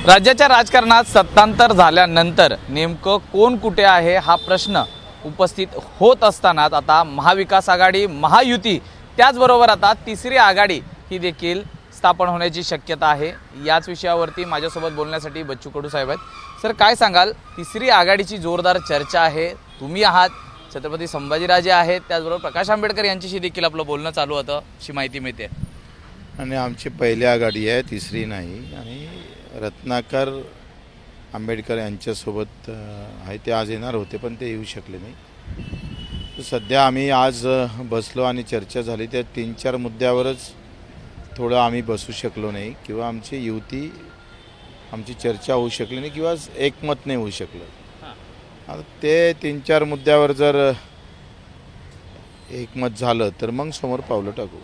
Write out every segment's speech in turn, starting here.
राज्याच्या राजकारणात सत्तांतर झाल्यानंतर नेमकं कोण कुठे आहे हा प्रश्न उपस्थित होत असतानाच आता महाविकास आघाडी, महायुती, त्याचबरोबर आता तिसरी आघाडी ही देखील स्थापन होण्याची शक्यता आहे। याच विषयावरती माझ्यासोबत बोलण्यासाठी बच्चू कडू साहेब आहेत। सर, काय सांगाल? तिसरी आघाडीची जोरदार चर्चा आहे, तुम्ही आहात, छत्रपती संभाजीराजे आहेत, त्याचबरोबर प्रकाश आंबेडकर यांच्याशी देखील आपलं बोलणं चालू होतं अशी माहिती मिळते। आणि आमची पहिली आघाडी आहे, तिसरी नाही। आणि रत्नाकर आंबेडकर यांच्यासोबत आहे, ते आज येणार होते पण ते येऊ शकले नाही। सध्या आम्ही आज बसलो आणि चर्चा झाली, त्या 3-4 मुद्द्यावरच थोडं आम्ही बसू शकलो नाही किंवा आमची युती, आमची चर्चा होऊ शकली नाही किंवा एकमत नाही होऊ शकलं। आता ते 3-4 मुद्द्यावर जर एकमत झालं तर मग समोर पावलं टाकू।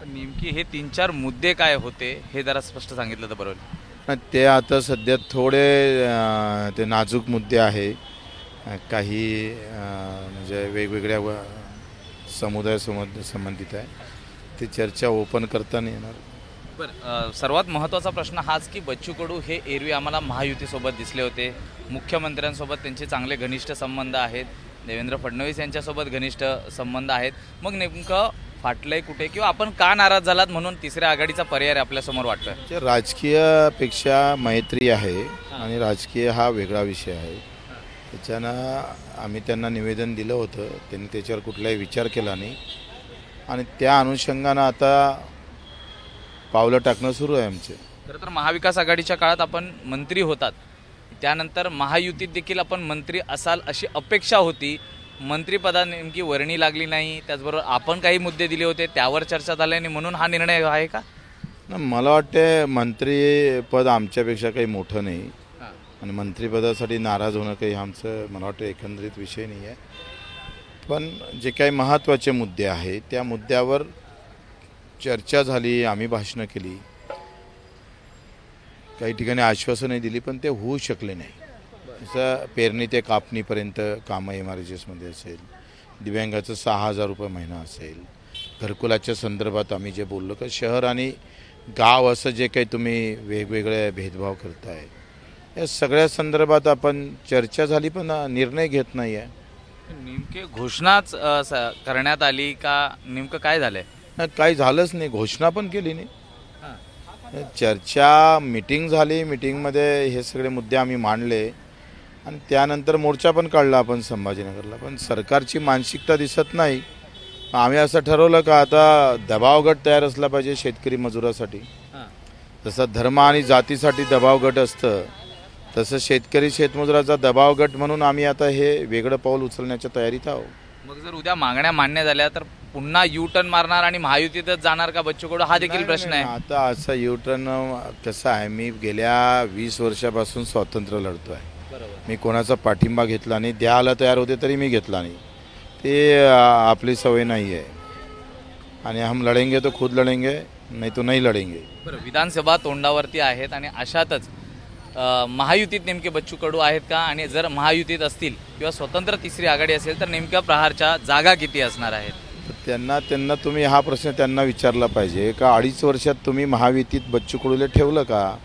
नेमकी हे 3-4 मुद्दे काय होते हे जरा स्पष्ट सांगितलं तर बरोबर। ते आता सध्या थोडे ते नाजूक मुद्दे आहे, काही म्हणजे वेगवेगळ्या समुदाय संबंधित आहे, ती चर्चा ओपन करता नाही येणार। बरं, सर्वात महत्त्वाचा प्रश्न हाच की बच्चू कडू हे एरवी आम्हाला महायुतीसोबत दिसले होते, मुख्यमंत्र्यांसोबत त्यांचे चांगले घनिष्ठ संबंध आहेत, देवेंद्र फडणवीस यांच्यासोबत घनिष्ठ संबंध आहेत, मग नेमकं फाटलंय कुठे किंवा आपण का नाराज झालात म्हणून तिसऱ्या आघाडीचा पर्याय आपल्यासमोर वाटतोय? राजकीयपेक्षा मैत्री आहे आणि राजकीय हा वेगळा विषय आहे। त्याच्यानं आम्ही त्यांना निवेदन दिलं होतं, त्यांनी त्याच्यावर कुठलाही विचार केला नाही आणि त्या अनुषंगानं आता पावलं टाकणं सुरू आहे आमचे। खरं तर महाविकास आघाडीच्या काळात आपण मंत्री होतात, त्यानंतर महायुतीत देखील आपण मंत्री असाल अशी अपेक्षा होती, मंत्रिपदा नेमकी वर्णी लागली नाही, त्याचबरोबर आपण काही मुद्दे दिले होते त्यावर चर्चा झाल्याने म्हणून हा निर्णय आहे का? मला वाटते मंत्रीपद आमच्यापेक्षा काही मोठं नाही आणि मंत्रिपदासाठी नाराज होणं काही आमचं मला वाटतं एकंदरीत विषय नाही आहे। पण जे काही महत्त्वाचे मुद्दे आहेत त्या मुद्द्यावर चर्चा झाली, आम्ही भाषणं केली, काही ठिकाणी आश्वासनही दिली पण ते होऊ शकले नाही। जसं पेरणी ते कापणीपर्यंत कामं MRGSमध्ये असेल, दिव्यांगाचं 6,000 रुपये महिना असेल, घरकुलाच्या संदर्भात आम्ही जे बोललो की शहर आणि गाव असं जे काही तुम्ही वेगवेगळे भेदभाव करताय, या सगळ्या संदर्भात आपण चर्चा झाली पण निर्णय घेत नाही आहे। नेमके घोषणाच करण्यात आली का नेमकं काय झालंय? काही झालंच नाही, घोषणा पण केली नाही। चर्चा मीटिंग झाली, मीटिंगमध्ये हे सगळे मुद्दे आम्ही मांडले आणि त्यानंतर मोर्चा पण काढला आपण संभाजीनगरला, पण सरकारची मानसिकता दिसत नाही। आम्ही असं ठरवलं का आता दबाव गट तयार असला पाहिजे शेतकरी मजुरासाठी, जसं धर्म आणि जातीसाठी दबाव गट असतं तसं शेतकरी शेतमजुराचा दबाव गट म्हणून आम्ही आता हे वेगळं पाऊल उचलण्याच्या तयारीत आहोत। मग जर उद्या मागण्या मान्य झाल्या तर पुन्हा U-टर्न मारणार आणि महायुतीतच जाणार का बच्चू कडू, हा देखील प्रश्न आहे। आता असं U-टर्न कसं आहे, मी गेल्या 20 वर्षापासून स्वातंत्र्य लढतोय, मी कोणाचा पाठिंबा घेतला नाही, द्यायला तयार होते तरी मी घेतला नाही, ते आपली सवय नाही आहे। आणि हम लढेंगे तो खुद लढेंगे, नाही तो नाही लढेंगे। बरं, विधानसभा तोंडावरती आहेत आणि अशातच महायुतीत नेमके बच्चू कडू आहेत का? आणि जर महायुतीत असतील किंवा स्वतंत्र तिसरी आघाडी असेल तर नेमक्या प्रहारच्या जागा किती असणार आहेत? त्यांना तुम्ही हा प्रश्न त्यांना विचारला पाहिजे का 2.5 वर्षात तुम्ही महायुतीत बच्चू कडूला ठेवलं का?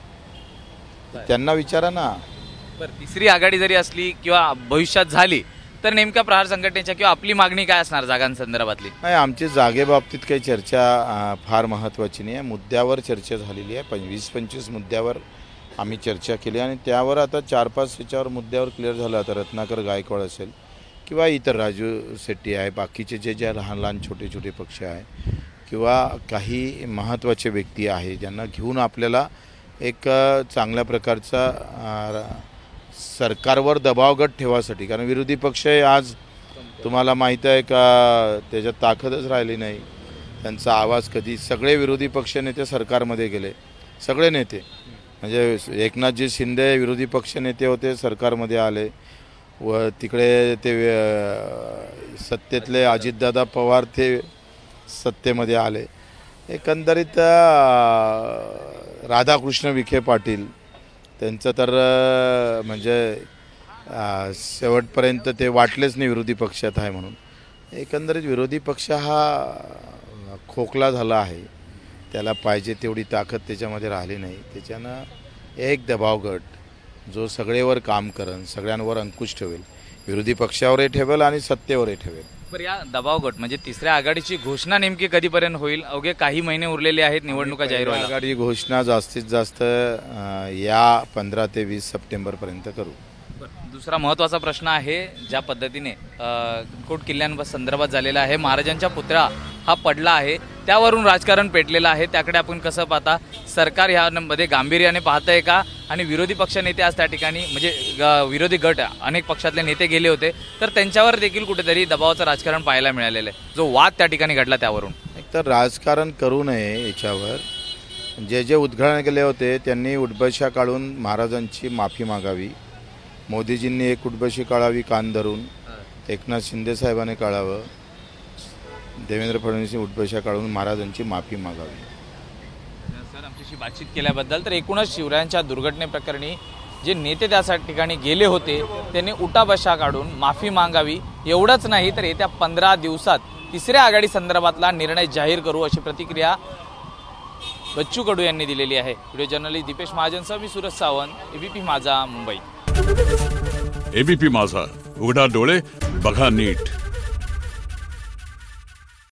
त्यांना विचारा ना। बरं, तिसरी आघाडी जरी असली किंवा भविष्यात झाली तर नेमक्या प्रहार संघटनेच्या किंवा आपली मागणी काय असणार जागांसंदर्भातली? नाही, आमची जागेबाबतीत काही चर्चा फार महत्त्वाची नाही आहे, मुद्द्यावर चर्चा झालेली आहे। 20-25 मुद्द्यावर आम्ही चर्चा केली आणि त्यावर आता 4-5 याच्यावर मुद्द्यावर क्लिअर झालं। आता रत्नाकर गायकवाड असेल किंवा इतर राजू शेट्टी आहे, बाकीचे जे लहान लहान छोटे छोटे पक्ष आहे किंवा काही महत्त्वाचे व्यक्ती आहे ज्यांना घेऊन आपल्याला एक चांगल्या प्रकारचा सरकारवर दबाव गट ठेवासाठी, कारण विरोधी पक्ष आज तुम्हाला माहीत आहे का त्याच्यात ताकदच राहिली नाही, त्यांचा आवाज कधी, सगळे विरोधी पक्ष नेते सरकारमध्ये गेले, सगळे नेते म्हणजे एकनाथजी शिंदे विरोधी पक्ष नेते होते, सरकारमध्ये आले, व तिकडे ते सत्तेतले अजितदादा पवार ते सत्तेमध्ये आले। एकंदरीत राधाकृष्ण विखे पाटील त्यांचं तर म्हणजे शेवटपर्यंत ते वाटलेच नाही विरोधी पक्षात आहे म्हणून। एकंदरीत विरोधी पक्ष हा खोकला झाला आहे, त्याला पाहिजे तेवढी ताकद त्याच्यामध्ये राहिली नाही, त्याच्यानं एक दबाव गट जो सगळेवर काम करेल, सगळ्यांवर अंकुश ठेवेल, विरोधी पक्षावरही ठेवेल आणि सत्तेवरही ठेवेल. बरं, या दबाव गट म्हणजे तिसऱ्या आघाडीची घोषणा नेमकी कधीपर्यंत होईल? अवघे काही महिने उरलेले आहेत निवडणुका जाहीर व्हायला. आघाडी घोषणा जास्तीत जास्त या 15 ते 20 सप्टेंबरपर्यंत करू. दुसरा महत्त्वाचा प्रश्न आहे, ज्या पद्धतीने कोट किल्ल्यांसंदर्भात झालेला आहे, महाराजांच्या पुतळा हा पडला आहे, त्यावरून राजकारण पेटलेलं आहे. त्याकडे आपण कसं पाहता? सरकार ह्यामध्ये गांभीर्याने पाहतंय का? आणि विरोधी पक्षनेते आज त्या ठिकाणी म्हणजे विरोधी गट अनेक पक्षातले नेते गेले होते, तर त्यांच्यावर देखील कुठेतरी दबावाचं राजकारण पाहायला मिळालेलं आहे, जो वाद त्या ठिकाणी घडला त्यावरून. तर राजकारण करू नये याच्यावर. जे जे उद्घाटन केले होते त्यांनी उठबशा काढून महाराजांची माफी मागावी. मोदीजींनी एक उठबशी काढावी कान धरून, एकनाथ शिंदे साहेबांनी काढावं, देवेंद्र फडणवीसनी उठबशा काढून महाराजांची माफी मागावी. सर, आमच्याशी बातचीत केल्याबद्दल. तर एकूणच शिवरायांच्या दुर्घटनेप्रकरणी जे नेते त्या ठिकाणी गेले होते त्यांनी उठाबशा काढून माफी मागावी. एवढंच नाही तर येत्या 15 दिवसात तिसऱ्या आघाडी संदर्भातला निर्णय जाहीर करू, अशी प्रतिक्रिया बच्चू कडू यांनी दिलेली आहे. व्हिडिओ जर्नलिस्ट दीपेश महाजनसह मी सूरज सावंत, एबीपी माझा, मुंबई. एबीपी माझा, उघडा डोळे बघा नीट.